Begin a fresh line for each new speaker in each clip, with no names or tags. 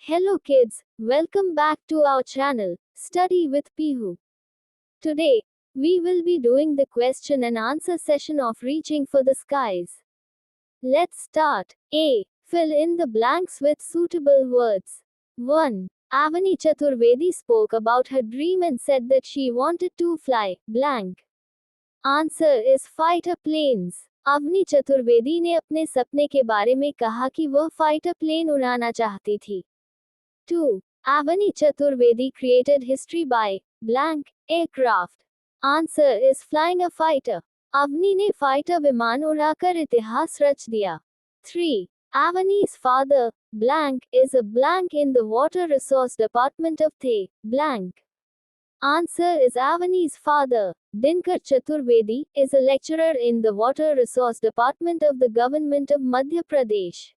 Hello kids, welcome back to our channel, Study with Pihu. Today, we will be doing the question and answer session of Reaching for the Skies. Let's start. A. Fill in the blanks with suitable words. 1. Avani Chaturvedi spoke about her dream and said that she wanted to fly, blank. Answer is fighter planes. Avani Chaturvedi ने अपने सपने के बारे में कहा कि वह fighter plane उड़ाना चाहती थी. 2. Avani Chaturvedi created history by blank aircraft. Answer is flying a fighter. Avani ने फाइटर विमान उड़ाकर इतिहास रच दिया. 3. Avani's father blank is a blank in the water resource department of The blank. Answer is Avani's father, Dinkar Chaturvedi, is a lecturer in the water resource department of the government of Madhya Pradesh.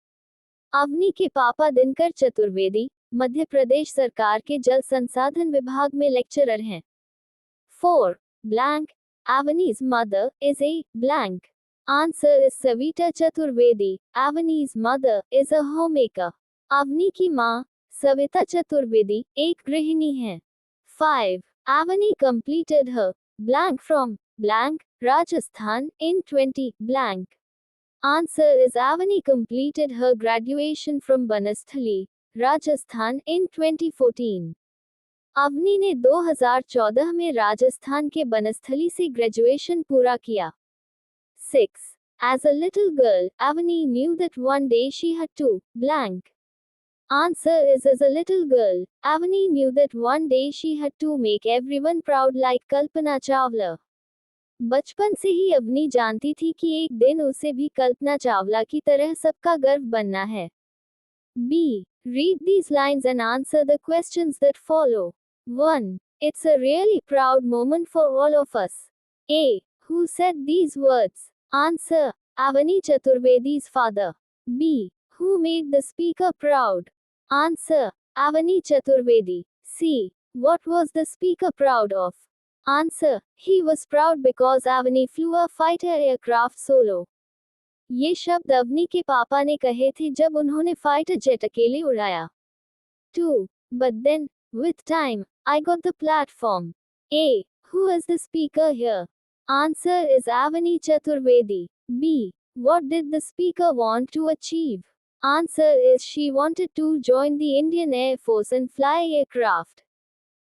Avani के पापा दिनकर चतुर्वेदी मध्य प्रदेश सरकार के जल संसाधन विभाग में lecturer हैं. 4. Blank. Avani's mother is a blank. Answer is Savita Chaturvedi. Avani's mother is a homemaker. Avani की माँ सविता चतुर्वेदी एक गृहिणी है. 5. Avani completed her blank from blank Rajasthan in 20 blank. Answer is Avani completed her graduation from Banasthali, Rajasthan in 2014. Avani ने 2014 में राजस्थान के बनस्थली से graduation पूरा किया. 6. As a little girl, Avani knew that one day she had to blank. Answer is as a little girl, Avani knew that one day she had to make everyone proud like Kalpana Chawla. बचपन से ही अवनी जानती थी कि एक दिन उसे भी कल्पना चावला की तरह सबका गर्व बनना है. B. Read these lines and answer the questions that follow. 1. It's a really proud moment for all of us. A. Who said these words? Answer. Avani Chaturvedi's father. B. Who made the speaker proud? Answer. Avani Chaturvedi. C. What was the speaker proud of? Answer. He was proud because Avani flew a fighter aircraft solo. ये शब्द अवनी के पापा ने कहे थे जब उन्होंने fighter jet अकेले उड़ाया. 2. But then, with time, I got the platform. A. Who is the speaker here? Answer is Avani Chaturvedi. B. What did the speaker want to achieve? Answer is she wanted to join the Indian Air Force and fly aircraft.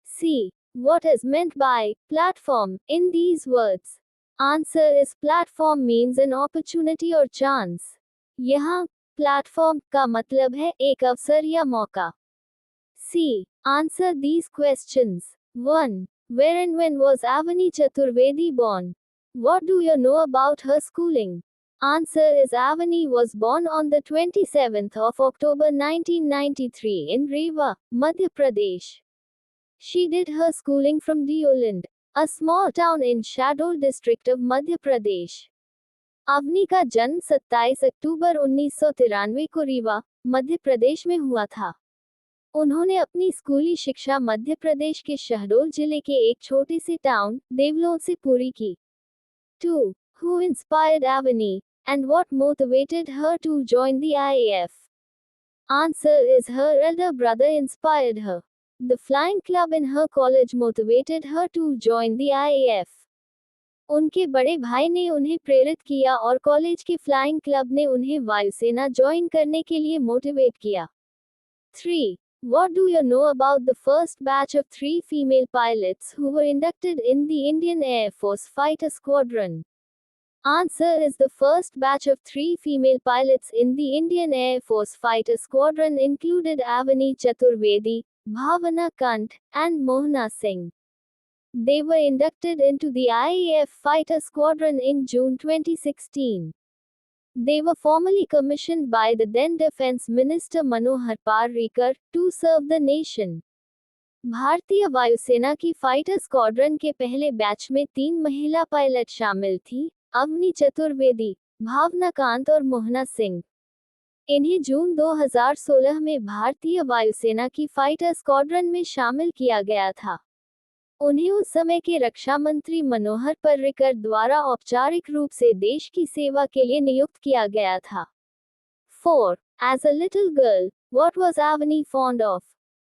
C. What is meant by platform in these words? Answer is platform means an opportunity or chance. यहाँ platform का मतलब है एक अवसर या मौका. C. Answer these questions. 1. Where and when was Avani Chaturvedi born? What do you know about her schooling? Answer is Avani was born on the 27th of October 1993 in Rewa, Madhya Pradesh. She did her schooling from Deoland, a small town in Shahdol district of Madhya Pradesh. Avani का जन्म 27 अक्टूबर 1993 को रीवा, मध्य प्रदेश में हुआ था. उन्होंने अपनी स्कूली शिक्षा मध्य प्रदेश के शहडोल जिले के एक छोटे से टाउन, देवलों से पूरी की. 2. Who inspired Avani, and what motivated her to join the IAF? Answer is her elder brother inspired her. The flying club in her college motivated her to join the IAF. उनके बड़े भाई ने उन्हें प्रेरित किया और कॉलेज के flying club ने उन्हें वायुसेना ज्वाइन करने के लिए मोटिवेट किया. 3. What do you know about the first batch of 3 female pilots who were inducted in the Indian Air Force Fighter Squadron? Answer is the first batch of 3 female pilots in the Indian Air Force Fighter Squadron included Avani Chaturvedi, Bhavana Kant, and Mohana Singh. They were inducted into the IAF Fighter Squadron in June 2016. They were formally commissioned by the then Defense Minister Manohar Parrikar to serve the nation. भारतीय वायुसेना की fighter squadron के पहले batch में 3 महिला pilot शामिल थी, अवनी चतुर्वेदी, भावना कांत और मोहना सिंह. इन्हें जून 2016 में भारतीय वायुसेना की फाइटर स्क्वाड्रन में शामिल किया गया था. उन्हें उस समय के रक्षा मंत्री मनोहर पर्रिकर द्वारा औपचारिक रूप से देश की सेवा के लिए नियुक्त किया गया था. 4. As a little girl, What was Avani fond of?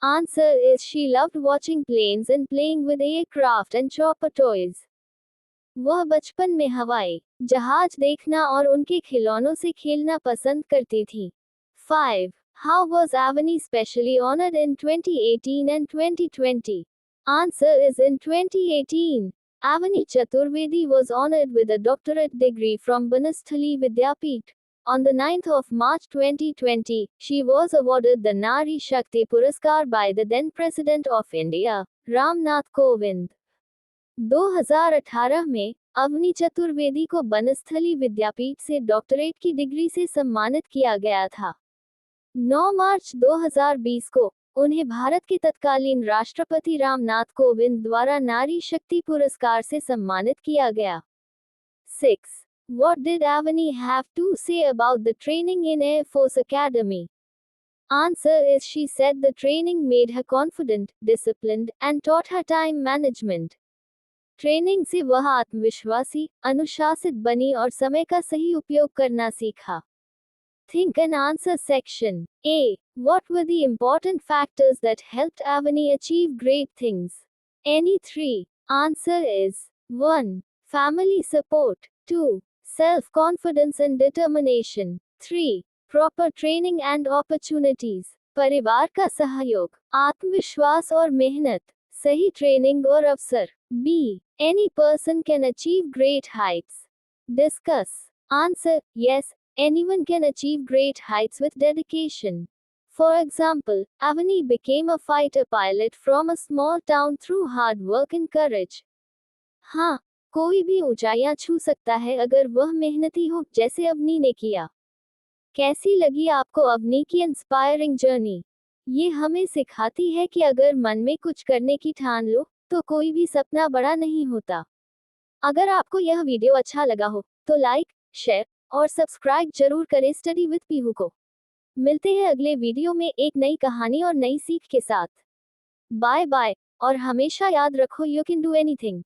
Answer is she loved watching planes and playing with aircraft and chopper toys. वह बचपन में हवाई जहाज देखना और उनके खिलौनों से खेलना पसंद करती थी. 5. How was Avani specially honored in 2018 and 2020? Answer is in 2018. Avani Chaturvedi was honored with a doctorate degree from Banasthali Vidyapeeth. On the 9th of March 2020, she was awarded the Nari Shakti Puraskar by the then President of India, Ram Nath Kovind. 2018 में अवनी चतुर्वेदी को बनस्थली विद्यापीठ से doctorate की degree से सम्मानित किया गया था. 9 मार्च 2020 को उन्हें भारत के तत्कालीन राष्ट्रपति रामनाथ कोविंद द्वारा नारी शक्ति पुरस्कार से सम्मानित किया गया. 6. What did Avani have to say about the training in Air Force Academy? Answer is she said the training made her confident, disciplined, and taught her time management. Training से वह आत्मविश्वासी, अनुशासित बनी और समय का सही उपयोग करना सीखा. Think and answer section. A. What were the important factors that helped Avani achieve great things? Any 3. Answer is 1. Family support. 2. Self-confidence and determination. 3. Proper training and opportunities. परिवार का सहयोग, आत्मविश्वास और मेहनत, सही ट्रेनिंग और अवसर. B. Any person can achieve great heights. Discuss. Answer. Yes, anyone can achieve great heights with dedication. For example, Avani became a fighter pilot from a small town through hard work and courage. हाँ, कोई भी ऊंचाइयां छू सकता है अगर वह मेहनती हो, जैसे अवनी ने किया. कैसी लगी आपको अवनी की इंस्पायरिंग जर्नी? ये हमें सिखाती है कि अगर मन में कुछ करने की ठान लो, तो कोई भी सपना बड़ा नहीं होता. अगर आपको यह वीडियो अच्छा लगा हो, तो लाइक, शेयर और सब्सक्राइब जरूर करें स्टडी विद पीहू को. मिलते हैं अगले वीडियो में एक नई कहानी और नई सीख के साथ. बाय बाय और हमेशा याद रखो यू कैन डू एनीथिंग.